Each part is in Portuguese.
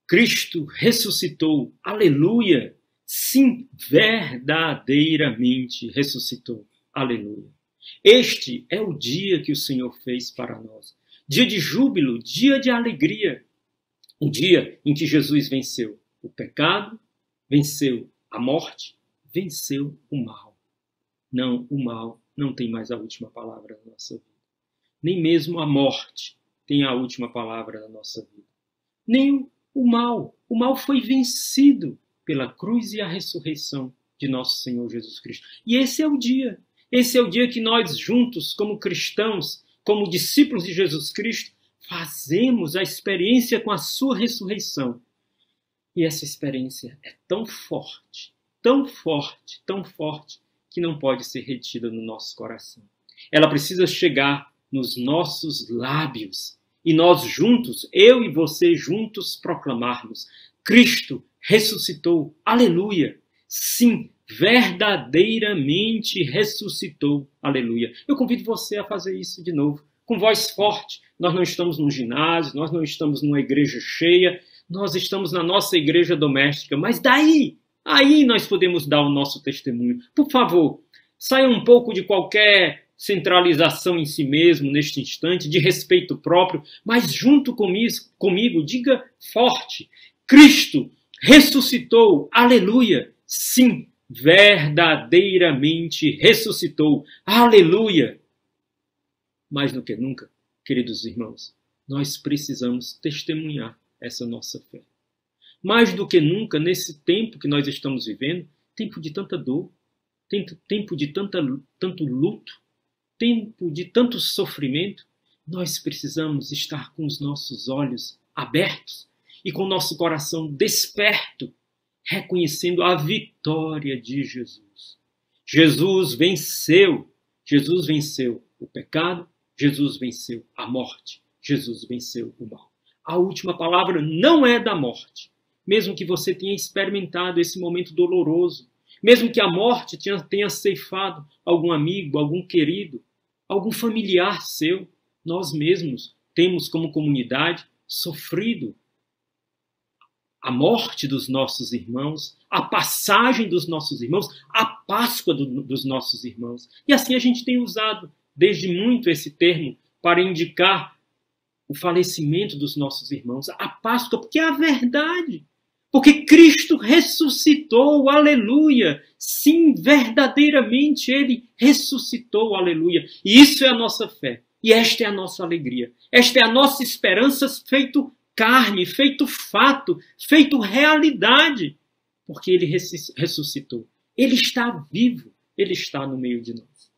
Cristo ressuscitou. Aleluia! Sim, verdadeiramente ressuscitou. Aleluia! Este é o dia que o Senhor fez para nós. Dia de júbilo, dia de alegria. O dia em que Jesus venceu o pecado, venceu a morte, venceu o mal. Não, o mal não tem mais a última palavra na nossa vida. Nem mesmo a morte tem a última palavra na nossa vida. Nem o mal. O mal foi vencido pela cruz e a ressurreição de nosso Senhor Jesus Cristo. E esse é o dia. Esse é o dia que nós juntos, como cristãos, como discípulos de Jesus Cristo, fazemos a experiência com a sua ressurreição. E essa experiência é tão forte, tão forte, tão forte, que não pode ser retida no nosso coração. Ela precisa chegar nos nossos lábios. E nós juntos, eu e você juntos, proclamarmos: Cristo ressuscitou. Aleluia! Sim, verdadeiramente ressuscitou. Aleluia! Eu convido você a fazer isso de novo, com voz forte. Nós não estamos num ginásio, nós não estamos numa igreja cheia, nós estamos na nossa igreja doméstica, mas daí, aí nós podemos dar o nosso testemunho. Por favor, saia um pouco de qualquer centralização em si mesmo neste instante, de respeito próprio, mas junto comigo, diga forte: Cristo ressuscitou, aleluia! Sim, verdadeiramente ressuscitou, aleluia! Mais do que nunca, queridos irmãos, nós precisamos testemunhar essa nossa fé. Mais do que nunca, nesse tempo que nós estamos vivendo, tempo de tanta dor, tempo de tanto luto, tempo de tanto sofrimento, nós precisamos estar com os nossos olhos abertos e com o nosso coração desperto, reconhecendo a vitória de Jesus. Jesus venceu o pecado, Jesus venceu a morte, Jesus venceu o mal. A última palavra não é da morte, mesmo que você tenha experimentado esse momento doloroso, mesmo que a morte tenha ceifado algum amigo, algum querido, algum familiar seu, nós mesmos temos como comunidade sofrido a morte dos nossos irmãos, a passagem dos nossos irmãos, a Páscoa dos nossos irmãos. E assim a gente tem usado desde muito esse termo para indicar o falecimento dos nossos irmãos, a Páscoa, porque é a verdade. Porque Cristo ressuscitou, aleluia. Sim, verdadeiramente Ele ressuscitou, aleluia. E isso é a nossa fé. E esta é a nossa alegria. Esta é a nossa esperança feito carne, feito fato, feito realidade. Porque Ele ressuscitou. Ele está vivo. Ele está no meio de nós.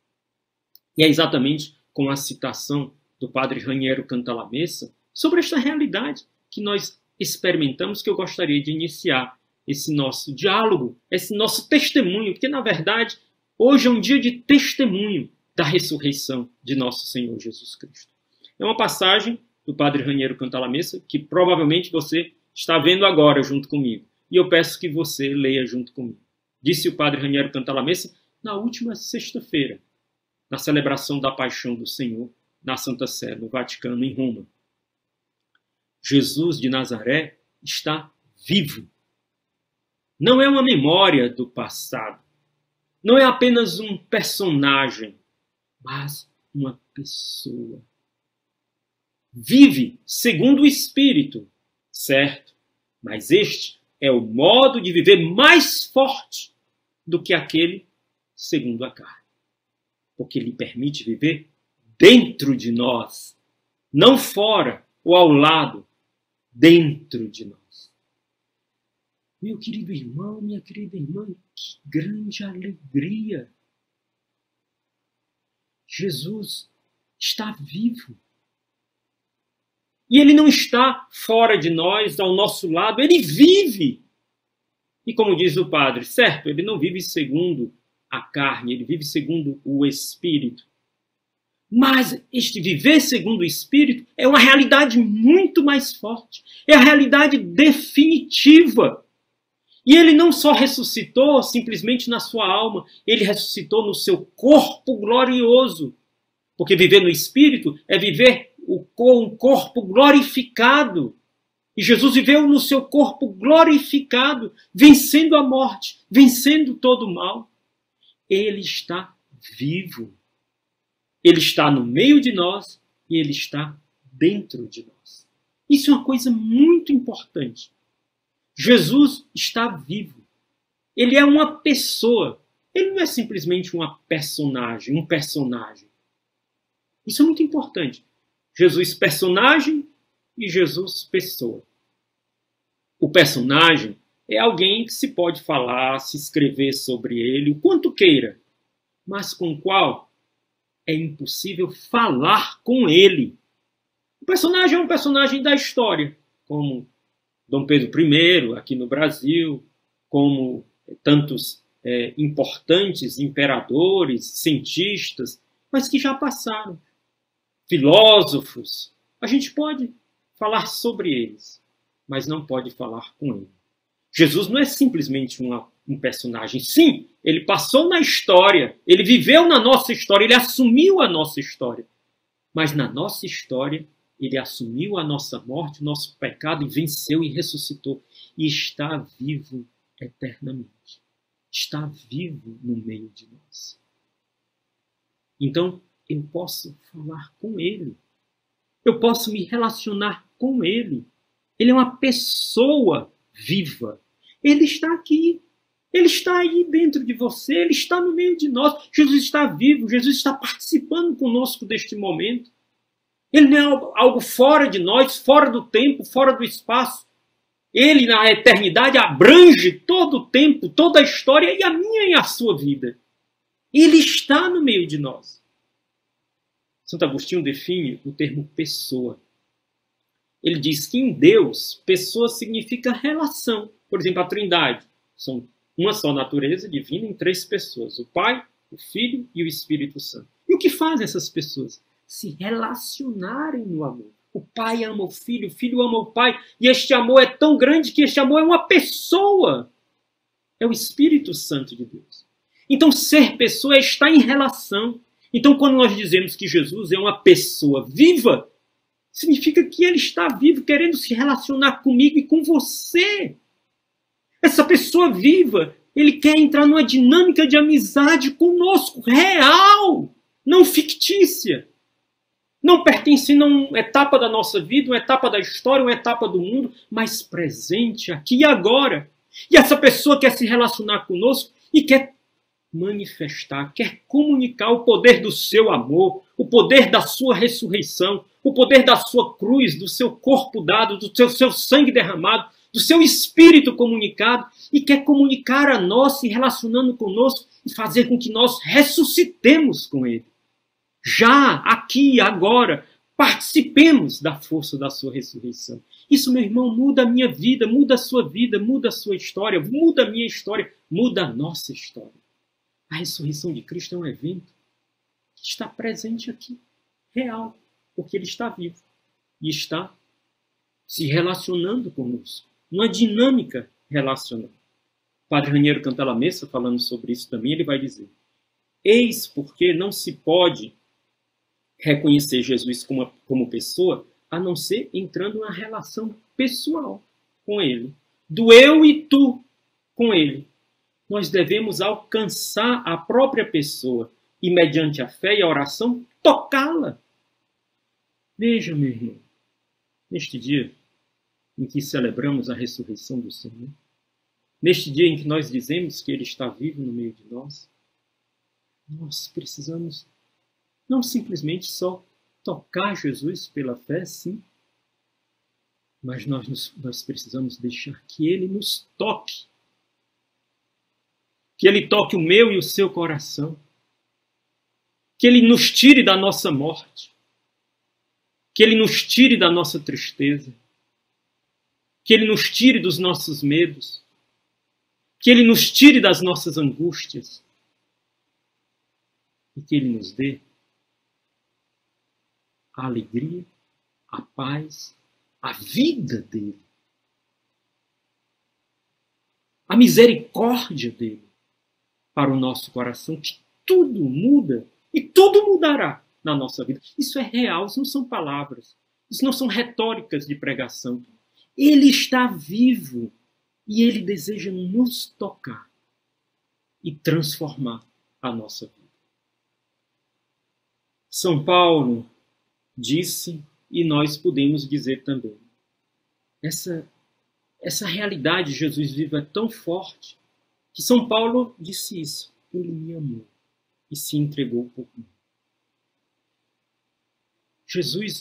E é exatamente com a citação do padre Raniero Cantalamessa sobre esta realidade que nós experimentamos que eu gostaria de iniciar esse nosso diálogo, esse nosso testemunho, porque na verdade hoje é um dia de testemunho da ressurreição de nosso Senhor Jesus Cristo. É uma passagem do padre Raniero Cantalamessa que provavelmente você está vendo agora junto comigo, e eu peço que você leia junto comigo. Disse o padre Raniero Cantalamessa na última sexta-feira, na celebração da Paixão do Senhor, na Santa Sé, no Vaticano, em Roma. Jesus de Nazaré está vivo. Não é uma memória do passado. Não é apenas um personagem, mas uma pessoa. Vive segundo o Espírito, certo? Mas este é o modo de viver mais forte do que aquele segundo a carne. Porque ele permite viver dentro de nós, não fora ou ao lado, dentro de nós. Meu querido irmão, minha querida irmã, que grande alegria! Jesus está vivo. E Ele não está fora de nós, ao nosso lado, Ele vive. E como diz o padre, certo, Ele não vive segundo a carne, Ele vive segundo o Espírito. Mas este viver segundo o Espírito é uma realidade muito mais forte. É a realidade definitiva. E Ele não só ressuscitou simplesmente na sua alma, Ele ressuscitou no seu corpo glorioso. Porque viver no Espírito é viver um corpo glorificado. E Jesus viveu no seu corpo glorificado, vencendo a morte, vencendo todo o mal. Ele está vivo. Ele está no meio de nós e ele está dentro de nós. Isso é uma coisa muito importante. Jesus está vivo. Ele é uma pessoa. Ele não é simplesmente uma personagem, um personagem. Isso é muito importante. Jesus personagem e Jesus pessoa. O personagem é alguém que se pode falar, se escrever sobre ele o quanto queira, mas com o qual é impossível falar com ele. O personagem é um personagem da história, como Dom Pedro I, aqui no Brasil, como tantos importantes imperadores, cientistas, mas que já passaram. Filósofos, a gente pode falar sobre eles, mas não pode falar com ele. Jesus não é simplesmente um personagem. Sim, ele passou na história, ele viveu na nossa história, ele assumiu a nossa história. Mas na nossa história, ele assumiu a nossa morte, o nosso pecado, e venceu e ressuscitou. E está vivo eternamente. Está vivo no meio de nós. Então, eu posso falar com ele. Eu posso me relacionar com ele. Ele é uma pessoa viva. Ele está aqui. Ele está aí dentro de você. Ele está no meio de nós. Jesus está vivo. Jesus está participando conosco deste momento. Ele não é algo fora de nós, fora do tempo, fora do espaço. Ele, na eternidade, abrange todo o tempo, toda a história e a minha e a sua vida. Ele está no meio de nós. Santo Agostinho define o termo pessoa. Ele diz que em Deus, pessoa significa relação. Por exemplo, a Trindade. São uma só natureza divina em três pessoas. O Pai, o Filho e o Espírito Santo. E o que fazem essas pessoas? Se relacionarem no amor. O Pai ama o Filho ama o Pai. E este amor é tão grande que este amor é uma pessoa. É o Espírito Santo de Deus. Então, ser pessoa é estar em relação. Então, quando nós dizemos que Jesus é uma pessoa viva, significa que ele está vivo, querendo se relacionar comigo e com você. Essa pessoa viva, ele quer entrar numa dinâmica de amizade conosco, real, não fictícia. Não pertencendo a uma etapa da nossa vida, uma etapa da história, uma etapa do mundo, mas presente aqui e agora. E essa pessoa quer se relacionar conosco e quer manifestar, quer comunicar o poder do seu amor, o poder da sua ressurreição, o poder da sua cruz, do seu corpo dado, do seu sangue derramado, do seu espírito comunicado, e quer comunicar a nós, se relacionando conosco e fazer com que nós ressuscitemos com ele. Já, aqui, agora, participemos da força da sua ressurreição. Isso, meu irmão, muda a minha vida, muda a sua vida, muda a sua história, muda a minha história, muda a nossa história. A ressurreição de Cristo é um evento que está presente aqui, real, porque ele está vivo e está se relacionando conosco, numa dinâmica relacional. O Padre Raniero Cantalamessa, falando sobre isso também, ele vai dizer: eis porque não se pode reconhecer Jesus como pessoa, a não ser entrando na relação pessoal com ele, do eu e tu com ele. Nós devemos alcançar a própria pessoa e, mediante a fé e a oração, tocá-la. Veja, meu irmão, neste dia em que celebramos a ressurreição do Senhor, neste dia em que nós dizemos que Ele está vivo no meio de nós, nós precisamos não simplesmente só tocar Jesus pela fé, sim, mas nós precisamos deixar que Ele nos toque. Que Ele toque o meu e o seu coração. Que Ele nos tire da nossa morte. Que Ele nos tire da nossa tristeza. Que Ele nos tire dos nossos medos. Que Ele nos tire das nossas angústias. E que Ele nos dê a alegria, a paz, a vida dEle. A misericórdia dEle para o nosso coração, que tudo muda e tudo mudará na nossa vida. Isso é real, isso não são palavras, isso não são retóricas de pregação. Ele está vivo e ele deseja nos tocar e transformar a nossa vida. São Paulo disse, e nós podemos dizer também, essa realidade de Jesus vivo é tão forte que São Paulo disse isso. Ele me amou e se entregou por mim. Jesus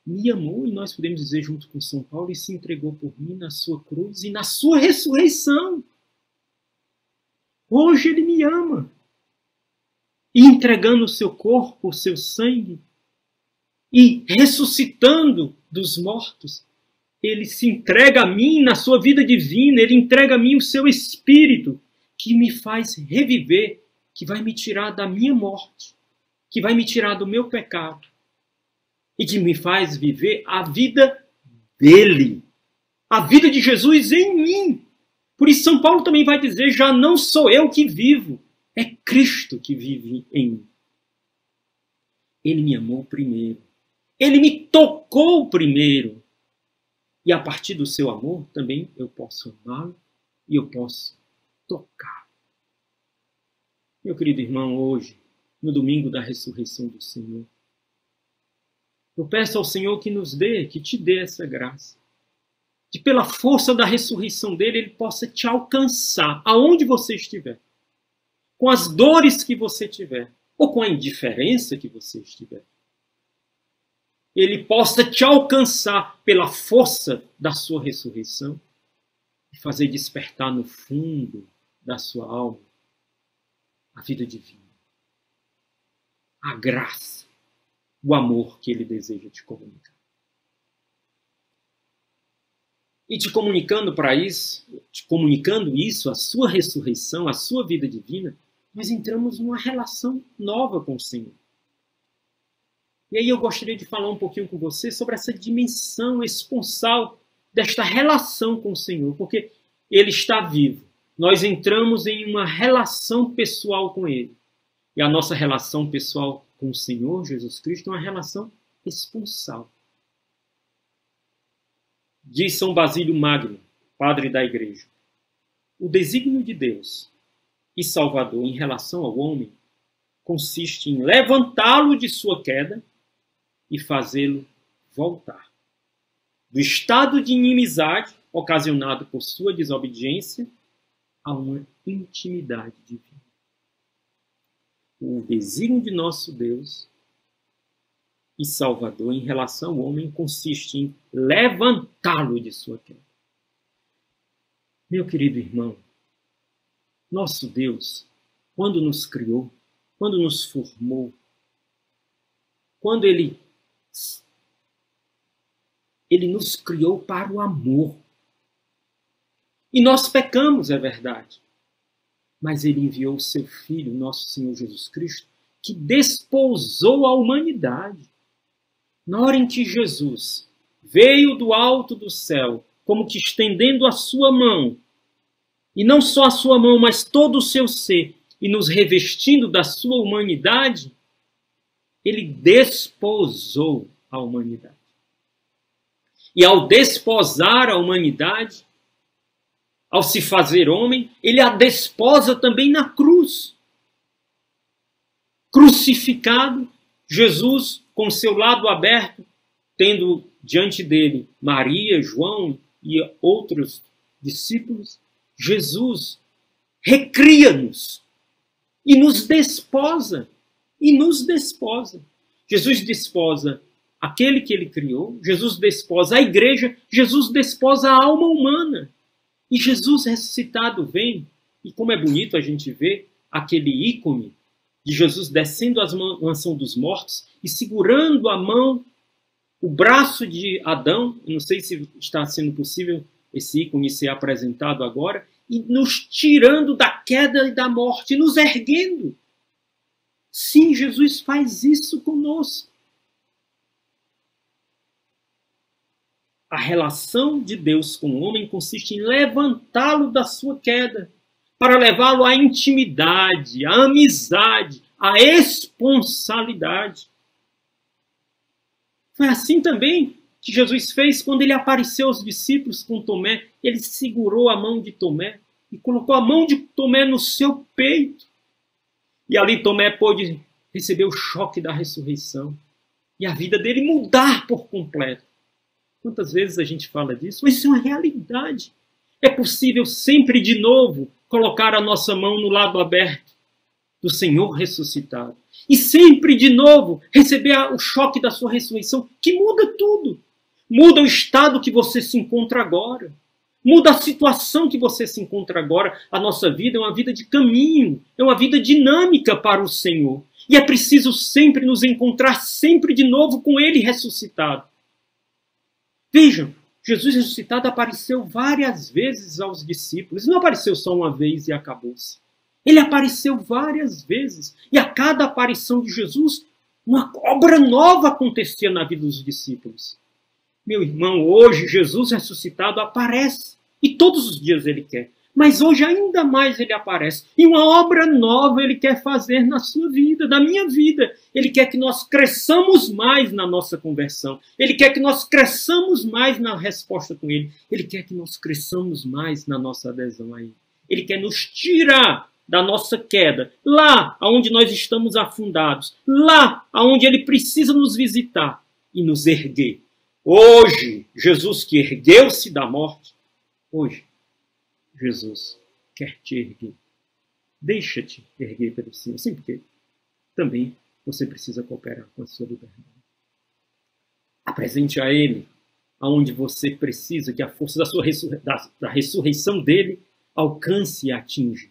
me amou, e nós podemos dizer junto com São Paulo, e se entregou por mim na sua cruz e na sua ressurreição. Hoje ele me ama. E entregando o seu corpo, o seu sangue, e ressuscitando dos mortos, ele se entrega a mim na sua vida divina, ele entrega a mim o seu Espírito, que me faz reviver, que vai me tirar da minha morte, que vai me tirar do meu pecado, e que me faz viver a vida dele, a vida de Jesus em mim. Por isso São Paulo também vai dizer, já não sou eu que vivo, é Cristo que vive em mim. Ele me amou primeiro, ele me tocou primeiro, e a partir do seu amor também eu posso amá-lo e eu posso tocar. Meu querido irmão, hoje, no domingo da ressurreição do Senhor, eu peço ao Senhor que nos dê, que te dê essa graça. Que pela força da ressurreição dele, ele possa te alcançar, aonde você estiver. Com as dores que você tiver, ou com a indiferença que você estiver. Ele possa te alcançar pela força da sua ressurreição e fazer despertar no fundo da sua alma a vida divina. A graça. O amor que ele deseja te comunicar. E te comunicando isso, a sua ressurreição, a sua vida divina, nós entramos numa relação nova com o Senhor. E aí eu gostaria de falar um pouquinho com você sobre essa dimensão esponsal desta relação com o Senhor, porque ele está vivo. Nós entramos em uma relação pessoal com ele. E a nossa relação pessoal com o Senhor Jesus Cristo é uma relação esponsal. Diz São Basílio Magno, padre da Igreja, o desígnio de Deus e Salvador em relação ao homem consiste em levantá-lo de sua queda e fazê-lo voltar do estado de inimizade ocasionado por sua desobediência a uma intimidade divina. O desígnio de nosso Deus e Salvador em relação ao homem consiste em levantá-lo de sua queda. Meu querido irmão, nosso Deus, quando nos criou, quando nos formou, quando Ele nos criou para o amor. E nós pecamos, é verdade. Mas ele enviou o seu Filho, nosso Senhor Jesus Cristo, que desposou a humanidade. Na hora em que Jesus veio do alto do céu, como que estendendo a sua mão, e não só a sua mão, mas todo o seu ser, e nos revestindo da sua humanidade, ele desposou a humanidade. E ao desposar a humanidade, ao se fazer homem, ele a desposa também na cruz. Crucificado, Jesus, com seu lado aberto, tendo diante dele Maria, João e outros discípulos, Jesus recria-nos e nos desposa. Jesus desposa aquele que ele criou, Jesus desposa a igreja, Jesus desposa a alma humana. E Jesus ressuscitado vem, e como é bonito a gente ver aquele ícone de Jesus descendo a mansão dos mortos e segurando a mão, o braço de Adão, não sei se está sendo possível esse ícone ser apresentado agora, e nos tirando da queda e da morte, nos erguendo. Sim, Jesus faz isso conosco. A relação de Deus com o homem consiste em levantá-lo da sua queda, para levá-lo à intimidade, à amizade, à esponsalidade. Foi assim também que Jesus fez quando ele apareceu aos discípulos com Tomé. Ele segurou a mão de Tomé e colocou a mão de Tomé no seu peito. E ali Tomé pôde receber o choque da ressurreição e a vida dele mudar por completo. Quantas vezes a gente fala disso? Mas isso é uma realidade. É possível sempre de novo colocar a nossa mão no lado aberto do Senhor ressuscitado. E sempre de novo receber o choque da sua ressurreição, que muda tudo. Muda o estado que você se encontra agora. Muda a situação que você se encontra agora. A nossa vida é uma vida de caminho, é uma vida dinâmica para o Senhor. E é preciso sempre nos encontrar sempre de novo com Ele ressuscitado. Vejam, Jesus ressuscitado apareceu várias vezes aos discípulos. Não apareceu só uma vez e acabou-se. Ele apareceu várias vezes. E a cada aparição de Jesus, uma obra nova acontecia na vida dos discípulos. Meu irmão, hoje Jesus ressuscitado aparece. E todos os dias ele quer. Mas hoje ainda mais ele aparece. E uma obra nova ele quer fazer na sua vida, na minha vida. Ele quer que nós cresçamos mais na nossa conversão. Ele quer que nós cresçamos mais na resposta com ele. Ele quer que nós cresçamos mais na nossa adesão a ele. Ele quer nos tirar da nossa queda, lá onde nós estamos afundados, lá onde ele precisa nos visitar e nos erguer. Hoje, Jesus que ergueu-se da morte, hoje, Jesus quer te erguer. Deixa-te erguer pelo Senhor. Sim, porque também você precisa cooperar com a sua liberdade. Apresente a Ele aonde você precisa que a força da ressurreição dele alcance e atinja.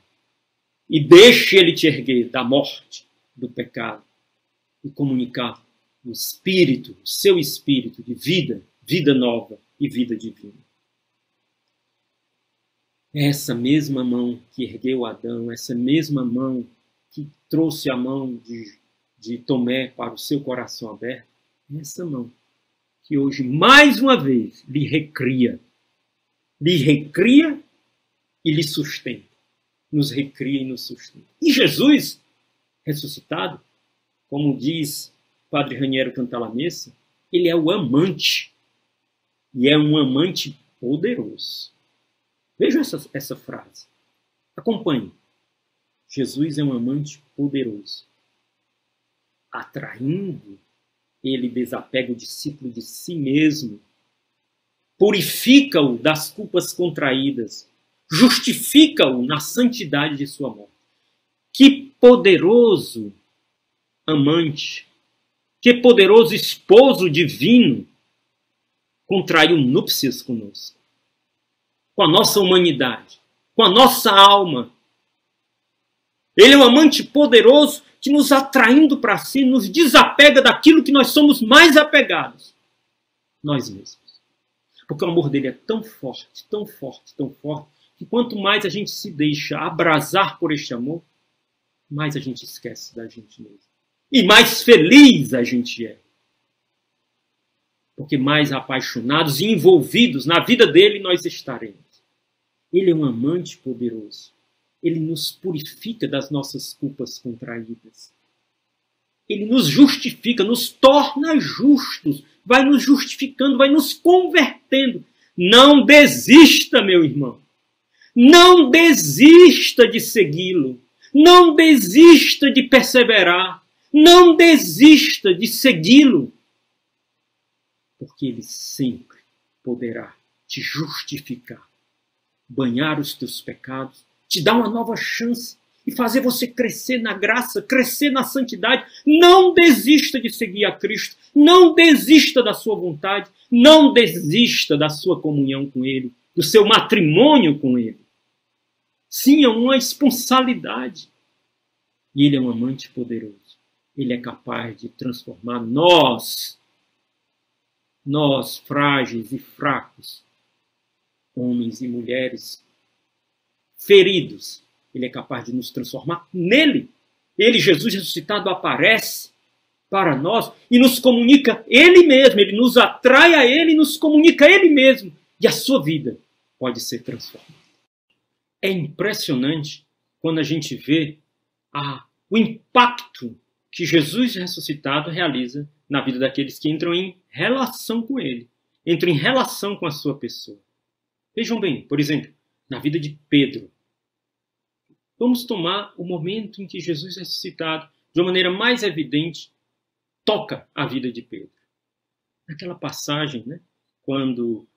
E deixe Ele te erguer da morte, do pecado, e comunicar o Espírito, o seu Espírito de vida, vida nova e vida divina. Essa mesma mão que ergueu Adão, essa mesma mão que trouxe a mão de Tomé para o seu coração aberto, essa mão que hoje, mais uma vez, lhe recria e lhe sustenta. Nos recria e nos sustenta. E Jesus, ressuscitado, como diz Padre Raniero Cantalamessa, ele é o amante. E é um amante poderoso. Vejam essa frase. Acompanhe. Jesus é um amante poderoso. Atraindo, ele desapega o discípulo de si mesmo. Purifica-o das culpas contraídas. Justifica-o na santidade de sua morte. Que poderoso amante, que poderoso esposo divino contraiu núpcias conosco, com a nossa humanidade, com a nossa alma. Ele é um amante poderoso que nos atraindo para si, nos desapega daquilo que nós somos mais apegados, nós mesmos. Porque o amor dele é tão forte, tão forte, tão forte, que quanto mais a gente se deixa abrasar por este amor, mais a gente esquece da gente mesmo. E mais feliz a gente é. Porque mais apaixonados e envolvidos na vida dele nós estaremos. Ele é um amante poderoso. Ele nos purifica das nossas culpas contraídas. Ele nos justifica, nos torna justos. Vai nos justificando, vai nos convertendo. Não desista, meu irmão. Não desista de segui-lo. Não desista de perseverar. Não desista de segui-lo. Porque ele sempre poderá te justificar, banhar os teus pecados, te dar uma nova chance e fazer você crescer na graça, crescer na santidade. Não desista de seguir a Cristo. Não desista da sua vontade. Não desista da sua comunhão com Ele, do seu matrimônio com Ele. Sim, é uma responsabilidade. E Ele é um amante poderoso. Ele é capaz de transformar nós frágeis e fracos, homens e mulheres feridos, ele é capaz de nos transformar nele. Ele, Jesus ressuscitado, aparece para nós e nos comunica ele mesmo. Ele nos atrai a ele e nos comunica ele mesmo. E a sua vida pode ser transformada. É impressionante quando a gente vê o impacto que Jesus ressuscitado realiza na vida daqueles que entram em relação com ele. entro em relação com a sua pessoa. Vejam bem, por exemplo, na vida de Pedro. Vamos tomar o momento em que Jesus ressuscitado, de uma maneira mais evidente, toca a vida de Pedro. Naquela passagem, né, quando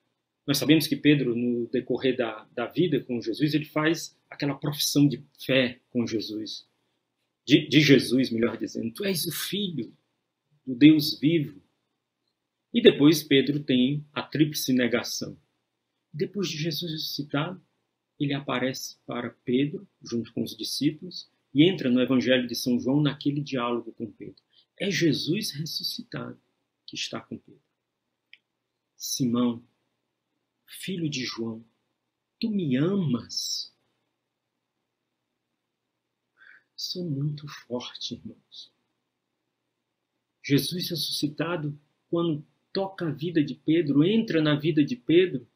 nós sabemos que Pedro, no decorrer da vida com Jesus, ele faz aquela profissão de fé com Jesus. De Jesus, melhor dizendo. Tu és o Filho do Deus vivo. E depois Pedro tem a tríplice negação. Depois de Jesus ressuscitado, ele aparece para Pedro, junto com os discípulos, e entra no Evangelho de São João naquele diálogo com Pedro. É Jesus ressuscitado que está com Pedro. Simão, filho de João, tu me amas? Isso é muito forte, irmãos. Jesus ressuscitado, quando toca a vida de Pedro, entra na vida de Pedro,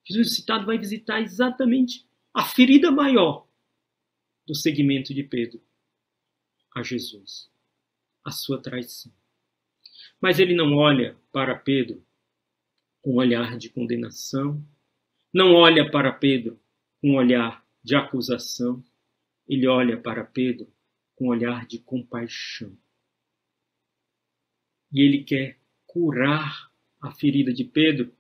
Jesus ressuscitado vai visitar exatamente a ferida maior do seguimento de Pedro a Jesus, a sua traição. Mas ele não olha para Pedro com um olhar de condenação, não olha para Pedro com um olhar de acusação, ele olha para Pedro com um olhar de compaixão. E ele quer curar a ferida de Pedro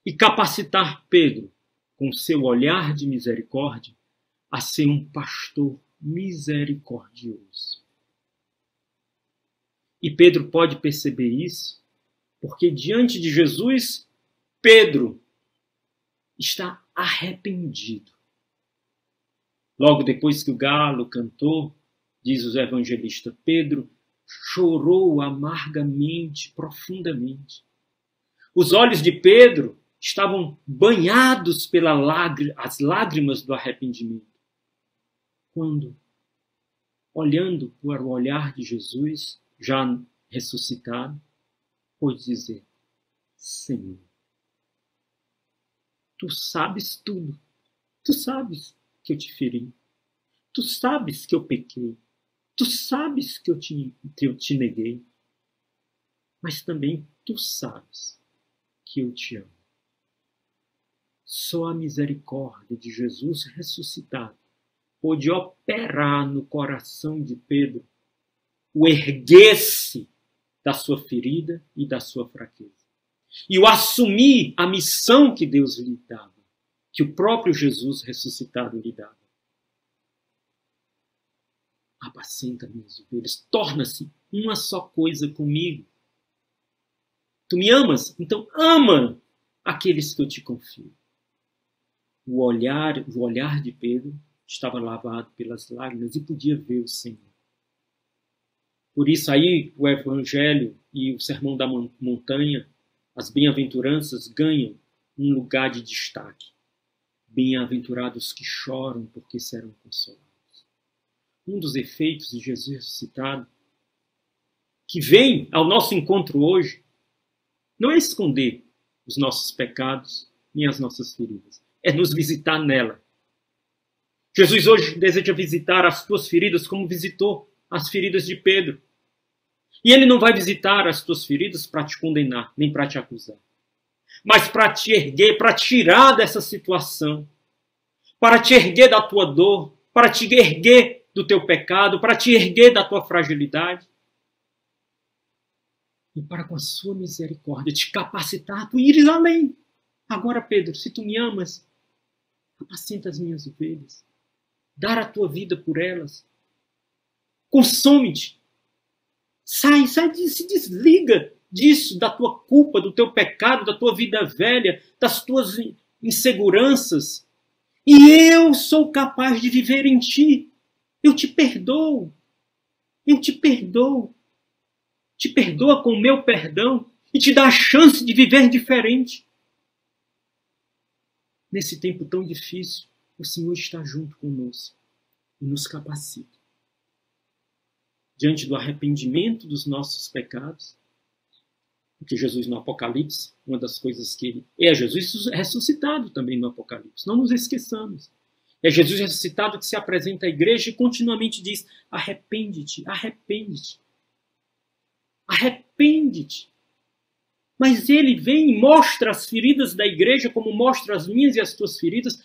e capacitar Pedro, com seu olhar de misericórdia, a ser um pastor misericordioso. E Pedro pode perceber isso, porque diante de Jesus, Pedro está arrependido. Logo depois que o galo cantou, diz o evangelista, Pedro chorou amargamente, profundamente. Os olhos de Pedro estavam banhados pelas lágrimas do arrependimento. Quando, olhando para o olhar de Jesus, já ressuscitado, pôde dizer, Senhor, tu sabes tudo, tu sabes que eu te feri, tu sabes que eu pequei, tu sabes que eu te neguei, mas também tu sabes que eu te amo. Só a misericórdia de Jesus ressuscitado pôde operar no coração de Pedro o erguer-se da sua ferida e da sua fraqueza. E o assumir a missão que Deus lhe dava, que o próprio Jesus ressuscitado lhe dava. Apacenta minhas ovelhas, torna-se uma só coisa comigo. Tu me amas? Então ama aqueles que eu te confio. O olhar de Pedro estava lavado pelas lágrimas e podia ver o Senhor. Por isso aí o Evangelho e o Sermão da Montanha, as bem-aventuranças ganham um lugar de destaque. Bem-aventurados que choram porque serão consolados. Um dos efeitos de Jesus ressuscitado, que vem ao nosso encontro hoje, não é esconder os nossos pecados nem as nossas feridas. É nos visitar nela. Jesus hoje deseja visitar as tuas feridas como visitou as feridas de Pedro. E ele não vai visitar as tuas feridas para te condenar, nem para te acusar. Mas para te erguer, para tirar dessa situação. Para te erguer da tua dor, para te erguer do teu pecado, para te erguer da tua fragilidade. E para com a sua misericórdia te capacitar a tu ires além. Agora, Pedro, se tu me amas, apacenta as minhas ovelhas. Dar a tua vida por elas. Consome-te. Se desliga disso, da tua culpa, do teu pecado, da tua vida velha, das tuas inseguranças. E eu sou capaz de viver em ti. Eu te perdoo. Eu te perdoo. Te perdoa com o meu perdão e te dá a chance de viver diferente. Nesse tempo tão difícil, o Senhor está junto conosco e nos capacita. Diante do arrependimento dos nossos pecados, porque Jesus no Apocalipse, uma das coisas que ele... É Jesus ressuscitado também no Apocalipse, não nos esqueçamos. É Jesus ressuscitado que se apresenta à igreja e continuamente diz, arrepende-te, arrepende-te. Arrepende-te. Mas ele vem e mostra as feridas da igreja, como mostra as minhas e as tuas feridas,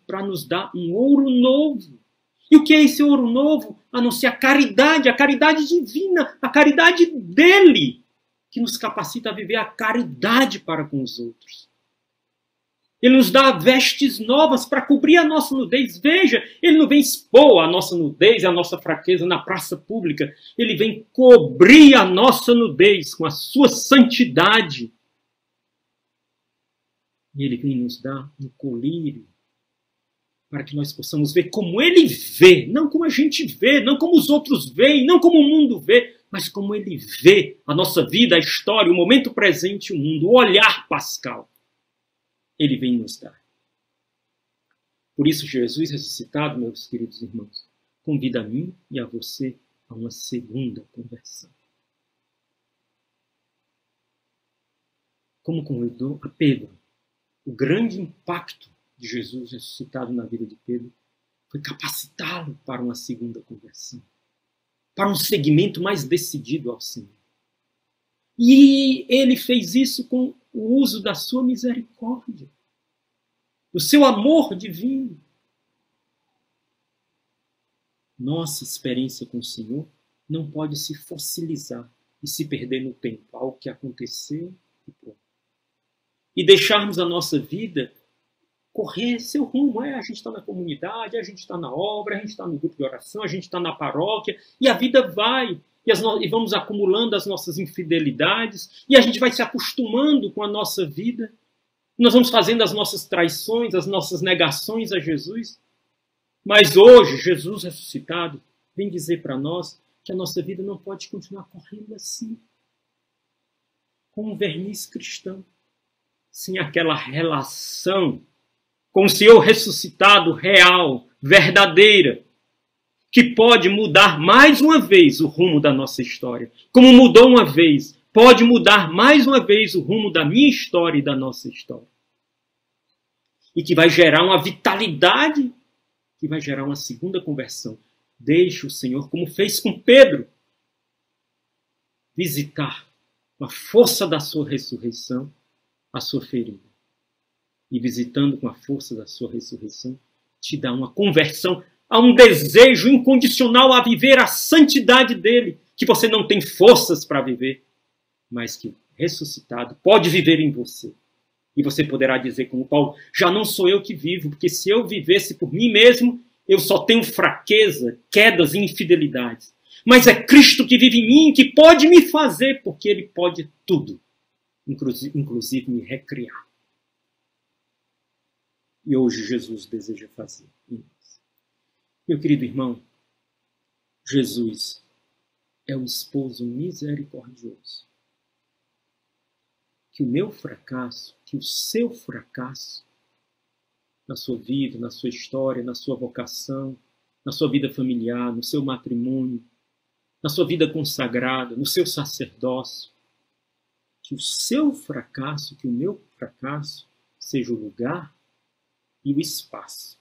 para nos dar um ouro novo. E o que é esse ouro novo? A não ser a caridade divina, a caridade dele, que nos capacita a viver a caridade para com os outros. Ele nos dá vestes novas para cobrir a nossa nudez. Veja, ele não vem expor a nossa nudez, a nossa fraqueza na praça pública. Ele vem cobrir a nossa nudez com a sua santidade. E ele vem nos dar um colírio para que nós possamos ver como ele vê, não como a gente vê, não como os outros veem, não como o mundo vê, mas como ele vê a nossa vida, a história, o momento presente, o mundo, o olhar pascal. Ele vem nos dar. Por isso, Jesus ressuscitado, meus queridos irmãos, convida a mim e a você a uma segunda conversão. Como convidou a Pedro, o grande impacto de Jesus ressuscitado na vida de Pedro foi capacitá-lo para uma segunda conversão, para um seguimento mais decidido ao Senhor. E ele fez isso com o uso da sua misericórdia, do seu amor divino. Nossa experiência com o Senhor não pode se fossilizar e se perder no tempo, algo que aconteceu e pronto. E deixarmos a nossa vida correr seu rumo. A gente está na comunidade, a gente está na obra, a gente está no grupo de oração, a gente está na paróquia, e a vida vai. E vamos acumulando as nossas infidelidades, e a gente vai se acostumando com a nossa vida. Nós vamos fazendo as nossas traições, as nossas negações a Jesus. Mas hoje, Jesus ressuscitado vem dizer para nós que a nossa vida não pode continuar correndo assim, com um verniz cristão, sem aquela relação com o Senhor ressuscitado, real, verdadeira, que pode mudar mais uma vez o rumo da nossa história. Como mudou uma vez, pode mudar mais uma vez o rumo da minha história e da nossa história. E que vai gerar uma vitalidade, que vai gerar uma segunda conversão. Deixe o Senhor, como fez com Pedro, visitar com a força da sua ressurreição a sua ferida. E visitando com a força da sua ressurreição, te dá uma conversão a um desejo incondicional a viver a santidade dele, que você não tem forças para viver, mas que o ressuscitado pode viver em você. E você poderá dizer como Paulo, já não sou eu que vivo, porque se eu vivesse por mim mesmo, eu só tenho fraqueza, quedas e infidelidades. Mas é Cristo que vive em mim, que pode me fazer, porque ele pode tudo, inclusive me recriar. E hoje Jesus deseja fazer em nós. Meu querido irmão, Jesus é o esposo misericordioso. Que o meu fracasso, que o seu fracasso, na sua vida, na sua história, na sua vocação, na sua vida familiar, no seu matrimônio, na sua vida consagrada, no seu sacerdócio, que o seu fracasso, que o meu fracasso, seja o lugar e o espaço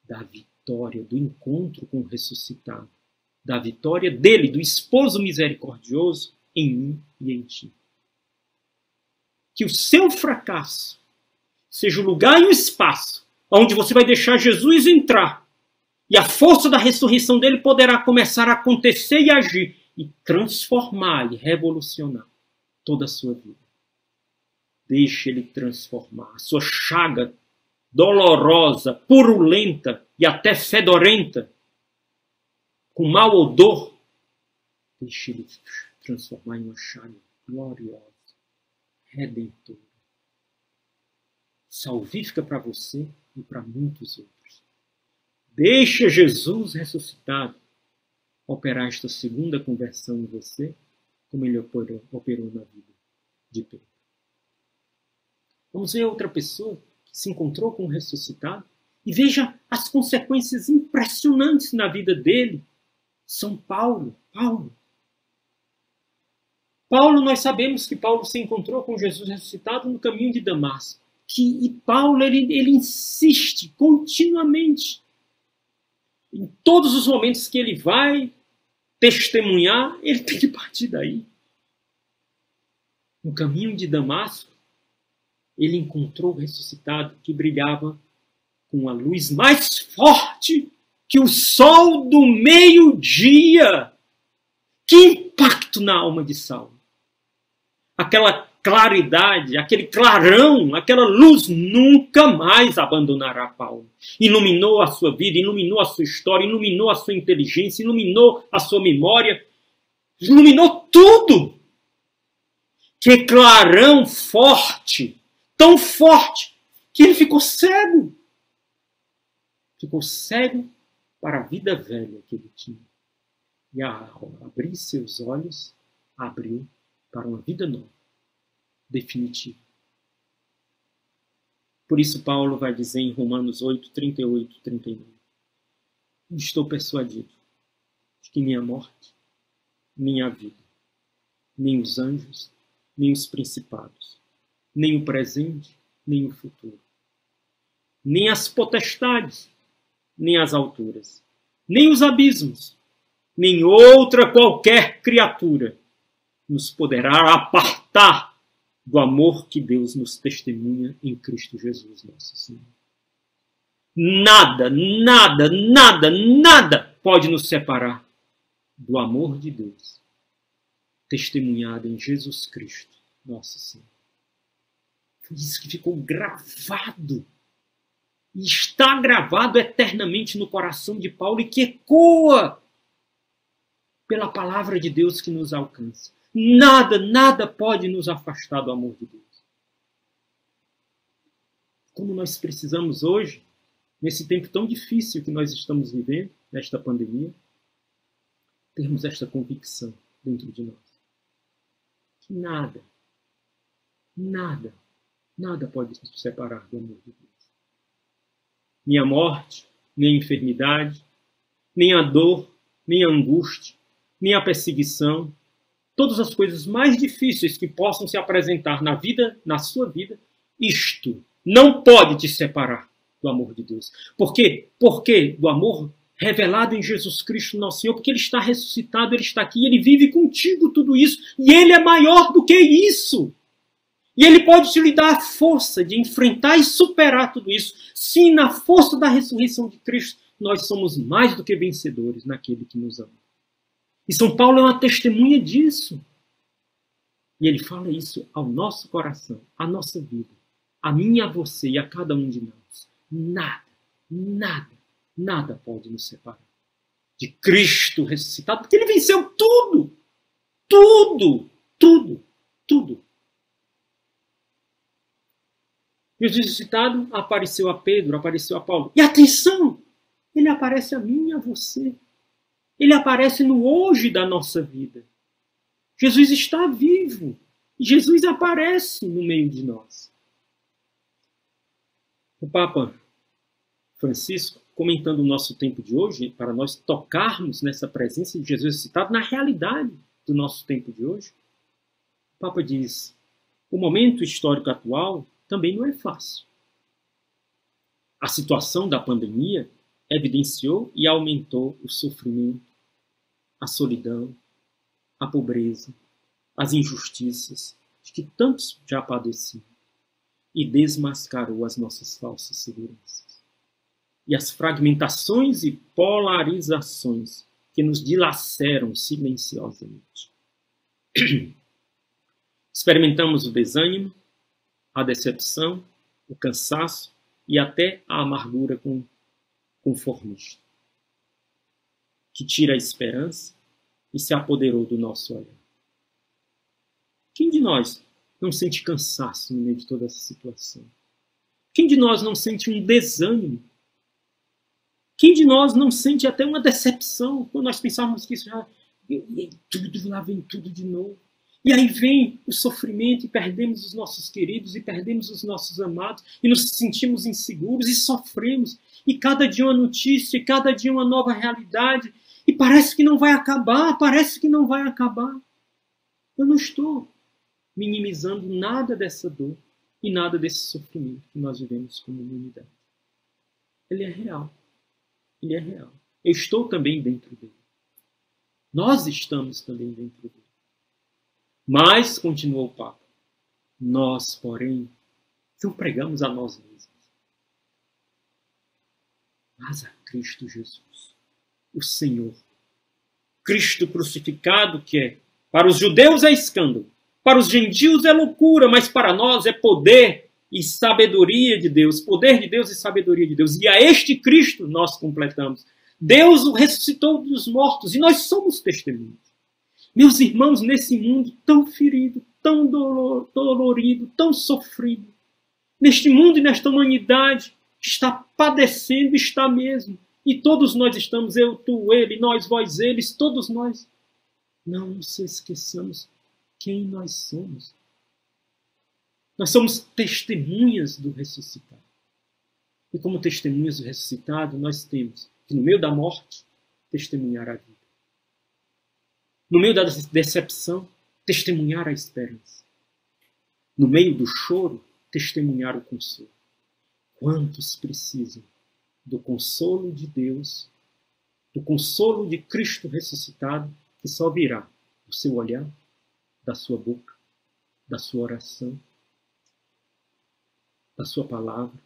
da vitória, do encontro com o ressuscitado, da vitória dele, do esposo misericordioso em mim e em ti. Que o seu fracasso seja o lugar e o espaço onde você vai deixar Jesus entrar e a força da ressurreição dele poderá começar a acontecer e agir e transformar e revolucionar toda a sua vida. Deixe ele transformar a sua chaga dolorosa, purulenta e até fedorenta, com mau odor, deixe ele transformar em uma chaga gloriosa, redentora, salvífica para você e para muitos outros. Deixa Jesus ressuscitado operar esta segunda conversão em você, como ele operou na vida de Pedro. Vamos ver outra pessoa que se encontrou com o ressuscitado e veja as consequências impressionantes na vida dele. São Paulo. Paulo, nós sabemos que Paulo se encontrou com Jesus ressuscitado no caminho de Damasco. E Paulo, ele insiste continuamente. Em todos os momentos que ele vai testemunhar, ele tem que partir daí. no caminho de Damasco, ele encontrou o ressuscitado que brilhava com a luz mais forte que o sol do meio-dia. Que impacto na alma de Saulo! Aquela claridade, aquele clarão, aquela luz nunca mais abandonará Paulo. Iluminou a sua vida, iluminou a sua história, iluminou a sua inteligência, iluminou a sua memória, iluminou tudo. Que clarão forte, tão forte, que ele ficou cego. Ficou cego para a vida velha que ele tinha. E ao abrir seus olhos, abriu para uma vida nova, definitiva. Por isso Paulo vai dizer em Romanos 8, 38, 39. Estou persuadido de que nem a morte, nem a vida, nem os anjos, nem os principados, nem o presente, nem o futuro, nem as potestades, nem as alturas, nem os abismos, nem outra qualquer criatura nos poderá apartar do amor que Deus nos testemunha em Cristo Jesus, nosso Senhor. Nada, nada, nada, nada pode nos separar do amor de Deus, testemunhado em Jesus Cristo, nosso Senhor. Foi isso que ficou gravado. E está gravado eternamente no coração de Paulo e que ecoa pela palavra de Deus que nos alcança. Nada, nada pode nos afastar do amor de Deus. Como nós precisamos hoje, nesse tempo tão difícil que nós estamos vivendo, nesta pandemia, termos esta convicção dentro de nós. Que nada, nada, nada pode nos separar do amor de Deus. Nem a morte, nem a enfermidade, nem a dor, nem a angústia, nem a perseguição, todas as coisas mais difíceis que possam se apresentar na vida, na sua vida, isto não pode te separar do amor de Deus. Por quê? Porque do amor revelado em Jesus Cristo, nosso Senhor, porque Ele está ressuscitado, Ele está aqui, Ele vive contigo tudo isso, e Ele é maior do que isso. E Ele pode te lhe dar a força de enfrentar e superar tudo isso. Sim, na força da ressurreição de Cristo, nós somos mais do que vencedores naquele que nos ama. E São Paulo é uma testemunha disso. E ele fala isso ao nosso coração, à nossa vida, a mim e a você e a cada um de nós. Nada, nada, nada pode nos separar de Cristo ressuscitado, porque Ele venceu tudo, tudo, tudo, tudo. Jesus ressuscitado apareceu a Pedro, apareceu a Paulo. E atenção, Ele aparece a mim e a você. Ele aparece no hoje da nossa vida. Jesus está vivo. E Jesus aparece no meio de nós. O Papa Francisco, comentando o nosso tempo de hoje, para nós tocarmos nessa presença de Jesus ressuscitado na realidade do nosso tempo de hoje, o Papa diz: o momento histórico atual também não é fácil. A situação da pandemia evidenciou e aumentou o sofrimento, a solidão, a pobreza, as injustiças de que tantos já padeciam e desmascarou as nossas falsas seguranças. E as fragmentações e polarizações que nos dilaceram silenciosamente. Experimentamos o desânimo, a decepção, o cansaço e até a amargura conformista, que tira a esperança e se apoderou do nosso olhar. Quem de nós não sente cansaço no meio de toda essa situação? Quem de nós não sente um desânimo? Quem de nós não sente até uma decepção quando nós pensamos que isso já... lá vem tudo de novo. E aí vem o sofrimento e perdemos os nossos queridos e perdemos os nossos amados e nos sentimos inseguros e sofremos. E cada dia uma notícia, e cada dia uma nova realidade. E parece que não vai acabar, parece que não vai acabar. Eu não estou minimizando nada dessa dor e nada desse sofrimento que nós vivemos como humanidade. Ele é real. Ele é real. Eu estou também dentro dele. Nós estamos também dentro dele. Mas, continuou o Papa, Nós, porém, não pregamos a nós mesmos, mas a Cristo Jesus, o Senhor. Cristo crucificado, que para os judeus é escândalo, para os gentios é loucura, mas para nós é poder e sabedoria de Deus, poder de Deus e sabedoria de Deus. E a este Cristo nós completamos. Deus o ressuscitou dos mortos e nós somos testemunhas. Meus irmãos, nesse mundo tão ferido, tão dolorido, tão sofrido, neste mundo e nesta humanidade, está padecendo, está mesmo. E todos nós estamos, eu, tu, ele, nós, vós, eles, todos nós. Não nos esqueçamos quem nós somos. Nós somos testemunhas do ressuscitado. E como testemunhas do ressuscitado, nós temos que, no meio da morte, testemunhar a vida. No meio da decepção, testemunhar a esperança. No meio do choro, testemunhar o consolo. Quantos precisam do consolo de Deus, do consolo de Cristo ressuscitado, que só virá do seu olhar, da sua boca, da sua oração, da sua palavra,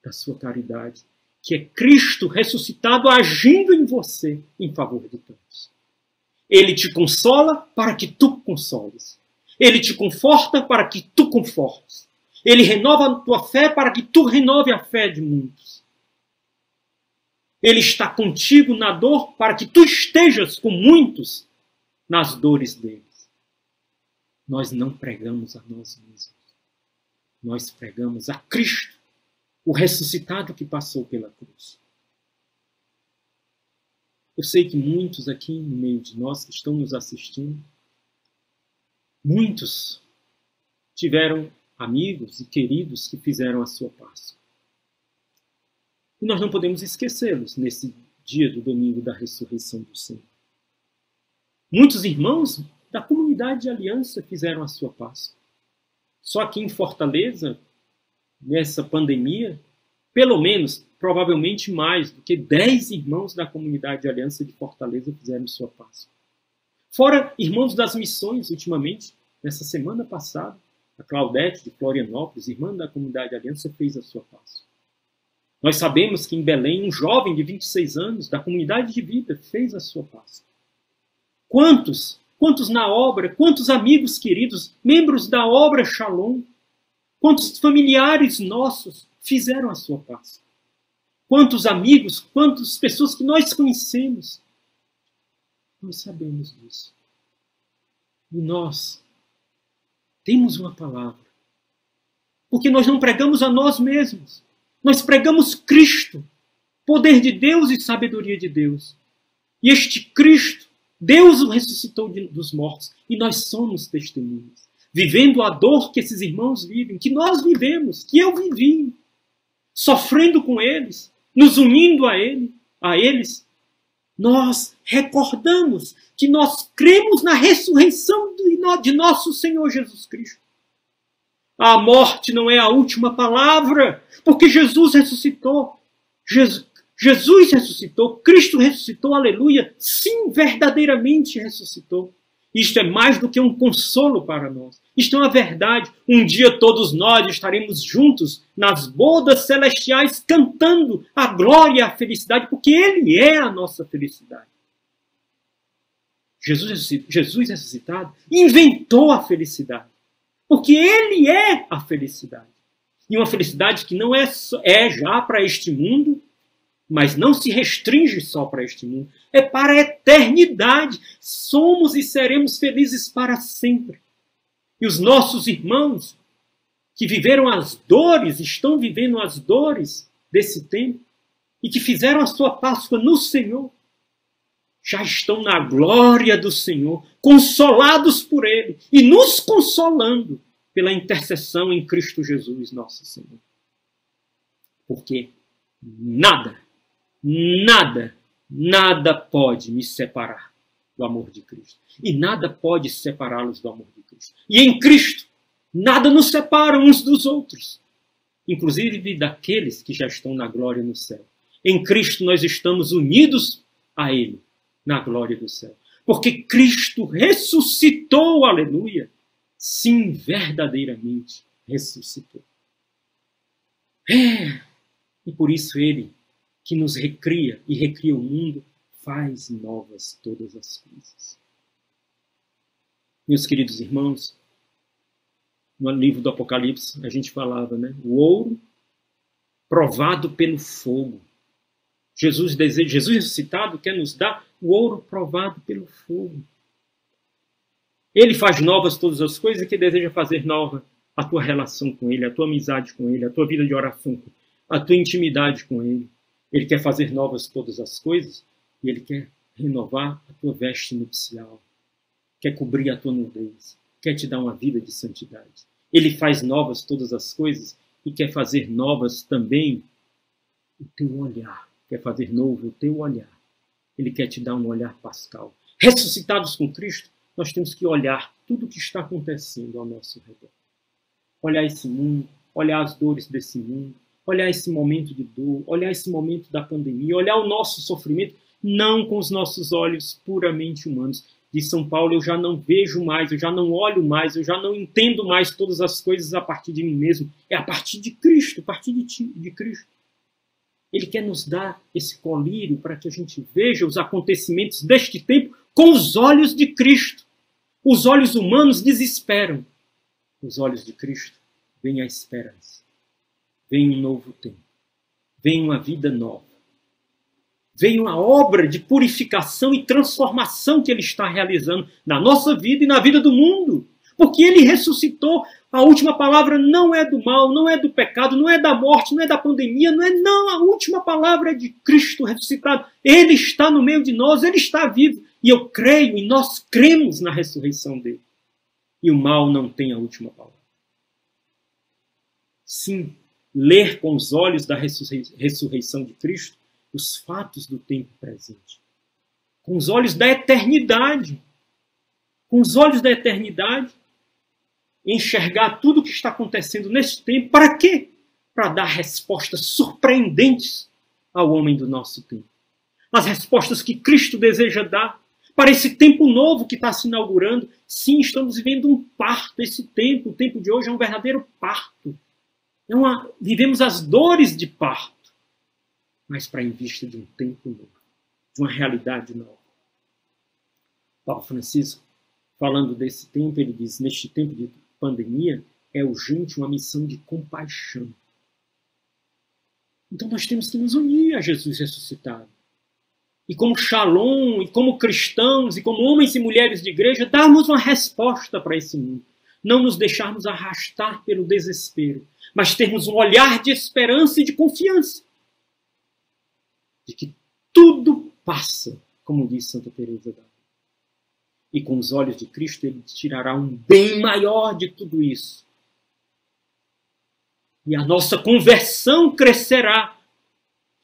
da sua caridade, que é Cristo ressuscitado agindo em você em favor de todos. Ele te consola para que tu consoles. Ele te conforta para que tu confortes. Ele renova a tua fé para que tu renove a fé de muitos. Ele está contigo na dor para que tu estejas com muitos nas dores deles. Nós não pregamos a nós mesmos. Nós pregamos a Cristo, o ressuscitado que passou pela cruz. Eu sei que muitos aqui no meio de nós que estão nos assistindo, muitos tiveram amigos e queridos que fizeram a sua Páscoa. E nós não podemos esquecê-los nesse dia do domingo da ressurreição do Senhor. Muitos irmãos da comunidade de aliança fizeram a sua Páscoa. Só aqui em Fortaleza, nessa pandemia, pelo menos, provavelmente mais do que 10 irmãos da comunidade de aliança de Fortaleza fizeram sua Páscoa. Fora irmãos das missões, ultimamente, nessa semana passada, a Claudete de Florianópolis, irmã da comunidade de aliança, fez a sua Páscoa. Nós sabemos que em Belém, um jovem de 26 anos, da comunidade de vida, fez a sua Páscoa. Quantos na obra, quantos amigos queridos, membros da obra Shalom, quantos familiares nossos fizeram a sua Páscoa. Quantos amigos, quantas pessoas que nós conhecemos. Nós sabemos disso. E nós temos uma palavra. Porque nós não pregamos a nós mesmos. Nós pregamos Cristo, poder de Deus e sabedoria de Deus. E este Cristo, Deus o ressuscitou dos mortos. E nós somos testemunhas. Vivendo a dor que esses irmãos vivem, que nós vivemos, que eu vivi. Sofrendo com eles, nos unindo a eles. Nós recordamos que nós cremos na ressurreição de nosso Senhor Jesus Cristo. A morte não é a última palavra, porque Jesus ressuscitou. Jesus ressuscitou, Cristo ressuscitou, aleluia. Sim, verdadeiramente ressuscitou. Isto é mais do que um consolo para nós. Isto é uma verdade. Um dia todos nós estaremos juntos nas bodas celestiais cantando a glória e a felicidade, porque Ele é a nossa felicidade. Jesus ressuscitado inventou a felicidade, porque Ele é a felicidade. E uma felicidade que não é já para este mundo, mas não se restringe só para este mundo. É para a eternidade. Somos e seremos felizes para sempre. E os nossos irmãos que viveram as dores, estão vivendo as dores desse tempo, e que fizeram a sua Páscoa no Senhor, já estão na glória do Senhor, consolados por Ele e nos consolando pela intercessão em Cristo Jesus, nosso Senhor. Porque nada pode me separar do amor de Cristo. E nada pode separá-los do amor de Cristo. E em Cristo, nada nos separa uns dos outros, inclusive daqueles que já estão na glória no céu. Em Cristo nós estamos unidos a Ele, na glória do céu. Porque Cristo ressuscitou, aleluia. sim, verdadeiramente ressuscitou. E por isso ele, que nos recria e recria o mundo, faz novas todas as coisas. Meus queridos irmãos, no livro do Apocalipse a gente falava, né? O ouro provado pelo fogo. Jesus ressuscitado quer nos dar o ouro provado pelo fogo. Ele faz novas todas as coisas e que deseja fazer nova a tua relação com Ele, a tua amizade com Ele, a tua vida de oração, a tua intimidade com Ele. Ele quer fazer novas todas as coisas e Ele quer renovar a tua veste nupcial, quer cobrir a tua nudez, quer te dar uma vida de santidade. Ele faz novas todas as coisas e quer fazer novas também o teu olhar, quer fazer novo o teu olhar. Ele quer te dar um olhar pascal. Ressuscitados com Cristo, nós temos que olhar tudo o que está acontecendo ao nosso redor. Olhar esse mundo, olhar as dores desse mundo, olhar esse momento de dor, olhar esse momento da pandemia, olhar o nosso sofrimento, não com os nossos olhos puramente humanos. De São Paulo, eu já não vejo mais, eu já não olho mais, eu já não entendo mais todas as coisas a partir de mim mesmo. É a partir de Cristo, a partir de ti, de Cristo. Ele quer nos dar esse colírio para que a gente veja os acontecimentos deste tempo com os olhos de Cristo. Os olhos humanos desesperam. Os olhos de Cristo vem a esperança. Vem um novo tempo. Vem uma vida nova. Vem uma obra de purificação e transformação que Ele está realizando na nossa vida e na vida do mundo. Porque Ele ressuscitou. A última palavra não é do mal, não é do pecado, não é da morte, não é da pandemia, não. A última palavra é de Cristo ressuscitado. Ele está no meio de nós, Ele está vivo. E eu creio, e nós cremos na ressurreição dele. E o mal não tem a última palavra. Sim, ler com os olhos da ressurreição de Cristo os fatos do tempo presente. Com os olhos da eternidade. Com os olhos da eternidade, enxergar tudo o que está acontecendo neste tempo. Para quê? Para dar respostas surpreendentes ao homem do nosso tempo. As respostas que Cristo deseja dar para esse tempo novo que está se inaugurando. Sim, estamos vivendo um parto. Esse tempo, o tempo de hoje é um verdadeiro parto. Vivemos as dores de parto, mas para em vista de um tempo novo, de uma realidade nova. Papa Francisco, falando desse tempo, ele diz, neste tempo de pandemia, é urgente uma missão de compaixão. Então nós temos que nos unir a Jesus ressuscitado. E como Shalom, e como cristãos, e como homens e mulheres de igreja, darmos uma resposta para esse mundo. Não nos deixarmos arrastar pelo desespero, mas termos um olhar de esperança e de confiança. De que tudo passa, como diz Santa Teresa d'Ávila. E com os olhos de Cristo, Ele tirará um bem maior de tudo isso. E a nossa conversão crescerá.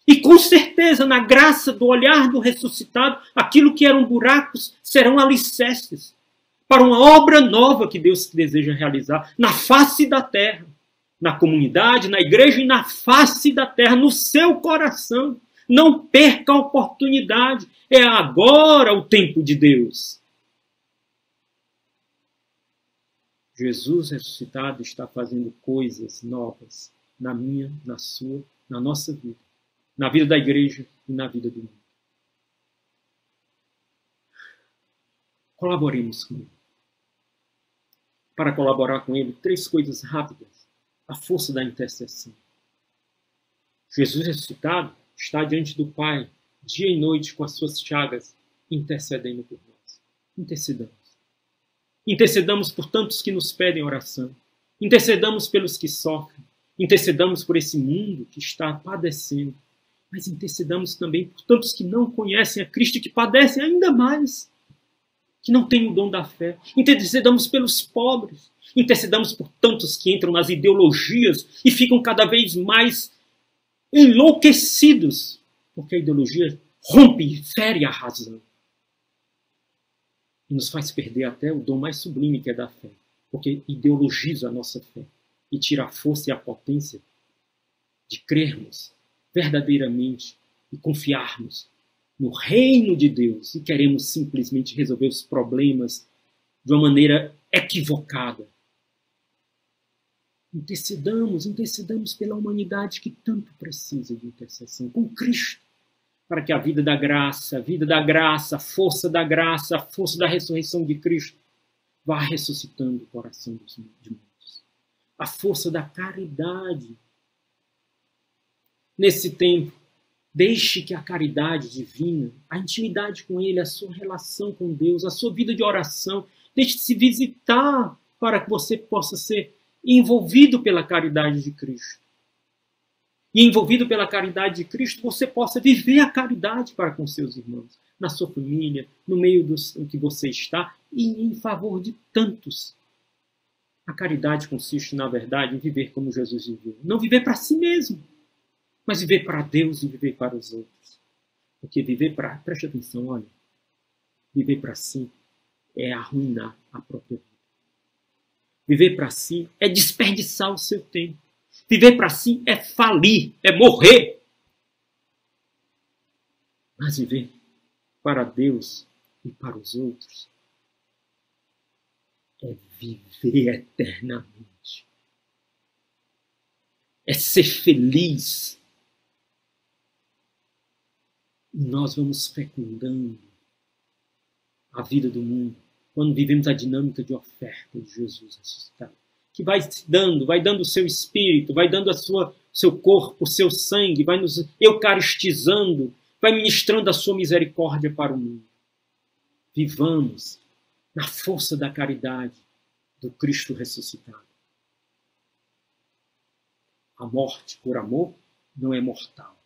E com certeza, na graça do olhar do ressuscitado, aquilo que eram buracos serão alicerces para uma obra nova que Deus deseja realizar na face da terra, na comunidade, na igreja e na face da terra, no seu coração. Não perca a oportunidade. É agora o tempo de Deus. Jesus ressuscitado está fazendo coisas novas na minha, na sua, na nossa vida. Na vida da igreja e na vida do mundo. Colaboremos com Ele. Para colaborar com Ele, 3 coisas rápidas. A força da intercessão. Jesus ressuscitado está diante do Pai, dia e noite, com as suas chagas, intercedendo por nós. Intercedamos. Intercedamos por tantos que nos pedem oração. Intercedamos pelos que sofrem. Intercedamos por esse mundo que está padecendo. Mas intercedamos também por tantos que não conhecem a Cristo e que padecem ainda mais, que não têm o dom da fé. Intercedamos pelos pobres. Intercedamos por tantos que entram nas ideologias e ficam cada vez mais enlouquecidos, porque a ideologia rompe e fere a razão. E nos faz perder até o dom mais sublime que é da fé, porque ideologiza a nossa fé e tira a força e a potência de crermos verdadeiramente e confiarmos no reino de Deus e queremos simplesmente resolver os problemas de uma maneira equivocada. Intercedamos pela humanidade que tanto precisa de intercessão, com Cristo, para que a vida da graça, a força da graça, a força da ressurreição de Cristo vá ressuscitando o coração de muitos. A força da caridade. Nesse tempo, deixe que a caridade divina, a intimidade com Ele, a sua relação com Deus, a sua vida de oração, deixe-se visitar para que você possa ser envolvido pela caridade de Cristo. E envolvido pela caridade de Cristo, você possa viver a caridade para com seus irmãos, na sua família, no meio em que você está e em favor de tantos. A caridade consiste, na verdade, em viver como Jesus viveu. Não viver para si mesmo, mas viver para Deus e viver para os outros. Porque preste atenção, olha, viver para si é arruinar a própria vida. Viver para si é desperdiçar o seu tempo. Viver para si é falir, é morrer. Mas viver para Deus e para os outros é viver eternamente. É ser feliz. E nós vamos fecundando a vida do mundo quando vivemos a dinâmica de oferta de Jesus ressuscitado. Que vai dando o seu espírito, vai dando seu corpo, o seu sangue, vai nos eucaristizando, vai ministrando a sua misericórdia para o mundo. Vivamos na força da caridade do Cristo ressuscitado. A morte por amor não é mortal,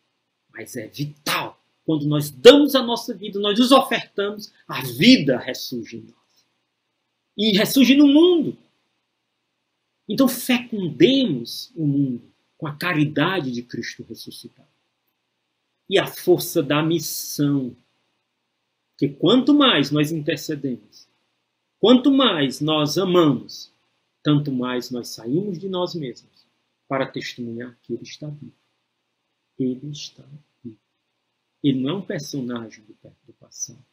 mas é vital. Quando nós damos a nossa vida, nós nos ofertamos, a vida ressurge em nós. E ressurge no mundo. Então fecundemos o mundo com a caridade de Cristo ressuscitado. E a força da missão. Porque quanto mais nós intercedemos, quanto mais nós amamos, tanto mais nós saímos de nós mesmos para testemunhar que Ele está vivo. Ele está vivo. Ele não é um personagem do passado.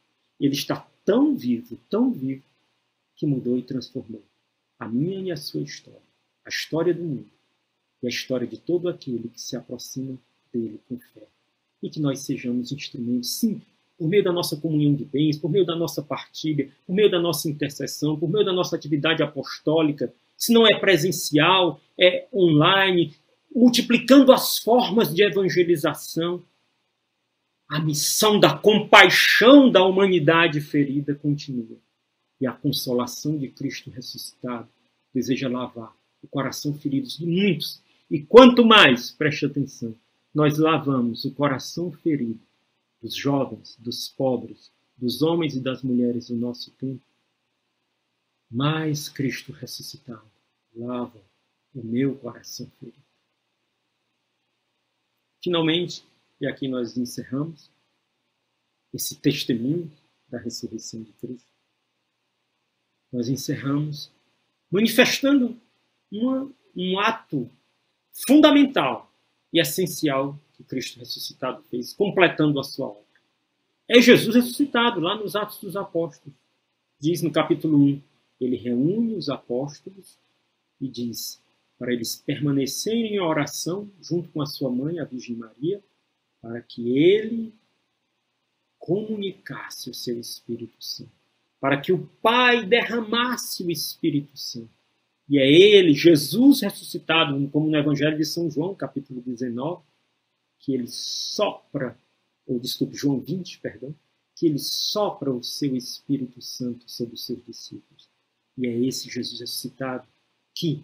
Ele está tão vivo, que mudou e transformou a minha e a sua história, a história do mundo e a história de todo aquele que se aproxima dele com fé. E que nós sejamos instrumentos, sim, por meio da nossa comunhão de bens, por meio da nossa partilha, por meio da nossa intercessão, por meio da nossa atividade apostólica, se não é presencial, é online, multiplicando as formas de evangelização. A missão da compaixão da humanidade ferida continua. E a consolação de Cristo ressuscitado deseja lavar o coração ferido de muitos. E quanto mais, preste atenção, nós lavamos o coração ferido dos jovens, dos pobres, dos homens e das mulheres do nosso tempo, mais Cristo ressuscitado lava o meu coração ferido. Finalmente, e aqui nós encerramos esse testemunho da ressurreição de Cristo. Nós encerramos manifestando um ato fundamental e essencial que Cristo ressuscitado fez, completando a sua obra. É Jesus ressuscitado, lá nos Atos dos Apóstolos. Diz no capítulo 1, ele reúne os apóstolos e diz para eles permanecerem em oração junto com a sua mãe, a Virgem Maria, para que ele comunicasse o seu Espírito Santo, para que o Pai derramasse o Espírito Santo. E é ele, Jesus ressuscitado, como no Evangelho de São João, capítulo 19, que ele sopra, João 20, perdão, que ele sopra o seu Espírito Santo sobre os seus discípulos. E é esse Jesus ressuscitado que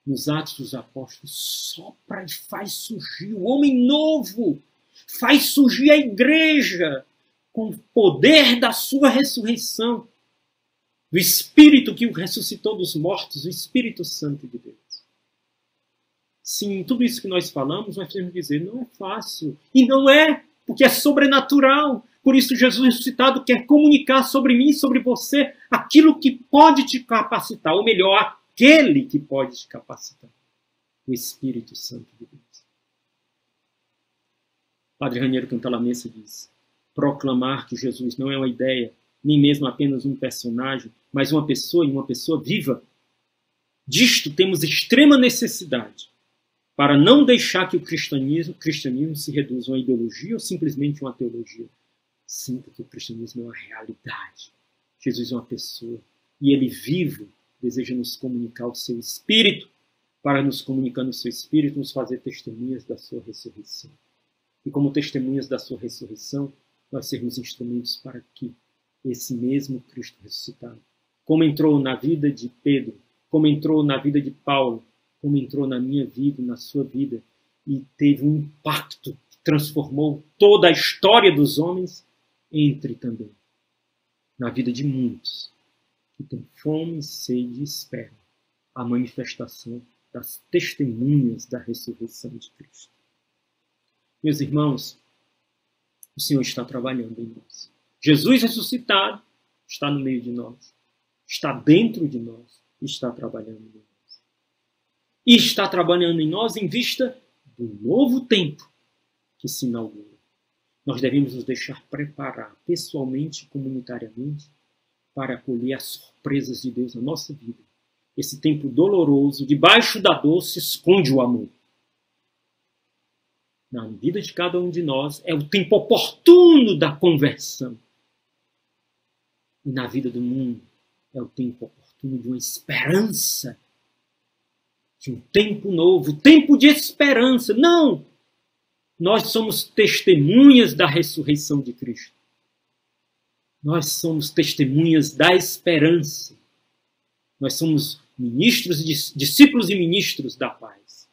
nos Atos dos Apóstolos sopra e faz surgir o homem novo, faz surgir a igreja com o poder da sua ressurreição, do Espírito que o ressuscitou dos mortos, o Espírito Santo de Deus. Sim, tudo isso que nós falamos, nós temos que dizer, não é fácil. E não é, porque é sobrenatural. Por isso Jesus ressuscitado quer comunicar sobre mim e sobre você aquilo que pode te capacitar, ou melhor, aquele que pode te capacitar, o Espírito Santo de Deus. Padre Raniero Cantalamessa diz, proclamar que Jesus não é uma ideia, nem mesmo apenas um personagem, mas uma pessoa e uma pessoa viva. Disto temos extrema necessidade para não deixar que o cristianismo se reduza a uma ideologia ou simplesmente uma teologia. Sinta que o cristianismo é uma realidade. Jesus é uma pessoa e ele vivo deseja nos comunicar o seu espírito, para nos comunicando o seu espírito, nos fazer testemunhas da sua ressurreição. E como testemunhas da sua ressurreição, nós sermos instrumentos para que esse mesmo Cristo ressuscitado, como entrou na vida de Pedro, como entrou na vida de Paulo, como entrou na minha vida, na sua vida, e teve um impacto que transformou toda a história dos homens, entre também na vida de muitos que têm fome, sede e esperam a manifestação das testemunhas da ressurreição de Cristo. Meus irmãos, o Senhor está trabalhando em nós. Jesus ressuscitado está no meio de nós, está dentro de nós, está trabalhando em nós. E está trabalhando em nós em vista do novo tempo que se inaugura. Nós devemos nos deixar preparar pessoalmente e comunitariamente para acolher as surpresas de Deus na nossa vida. Esse tempo doloroso, debaixo da dor se esconde o amor. Na vida de cada um de nós é o tempo oportuno da conversão. E na vida do mundo é o tempo oportuno de uma esperança, de um tempo novo, tempo de esperança. Não! Nós somos testemunhas da ressurreição de Cristo. Nós somos testemunhas da esperança. Nós somos ministros, discípulos e ministros da paz.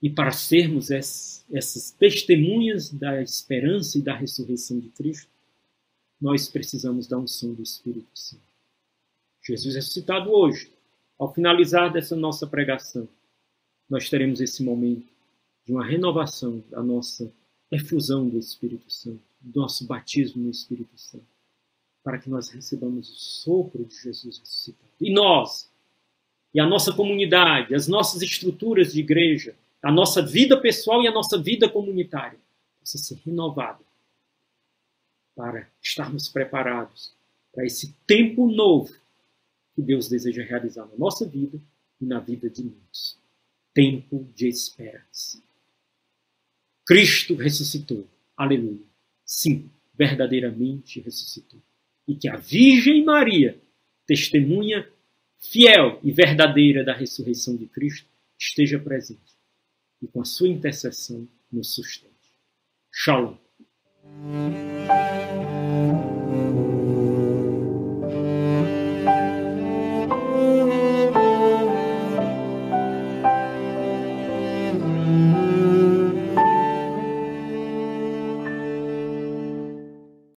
E para sermos essas testemunhas da esperança e da ressurreição de Cristo, nós precisamos da unção do Espírito Santo. Jesus ressuscitado hoje, ao finalizar dessa nossa pregação, nós teremos esse momento de uma renovação da nossa efusão do Espírito Santo, do nosso batismo no Espírito Santo, para que nós recebamos o sopro de Jesus ressuscitado. E nós, e a nossa comunidade, as nossas estruturas de igreja, a nossa vida pessoal e a nossa vida comunitária, possa ser renovada para estarmos preparados para esse tempo novo que Deus deseja realizar na nossa vida e na vida de muitos. Tempo de esperança. Cristo ressuscitou. Aleluia. Sim, verdadeiramente ressuscitou. E que a Virgem Maria, testemunha fiel e verdadeira da ressurreição de Cristo, esteja presente e com a sua intercessão nos sustente. Shalom.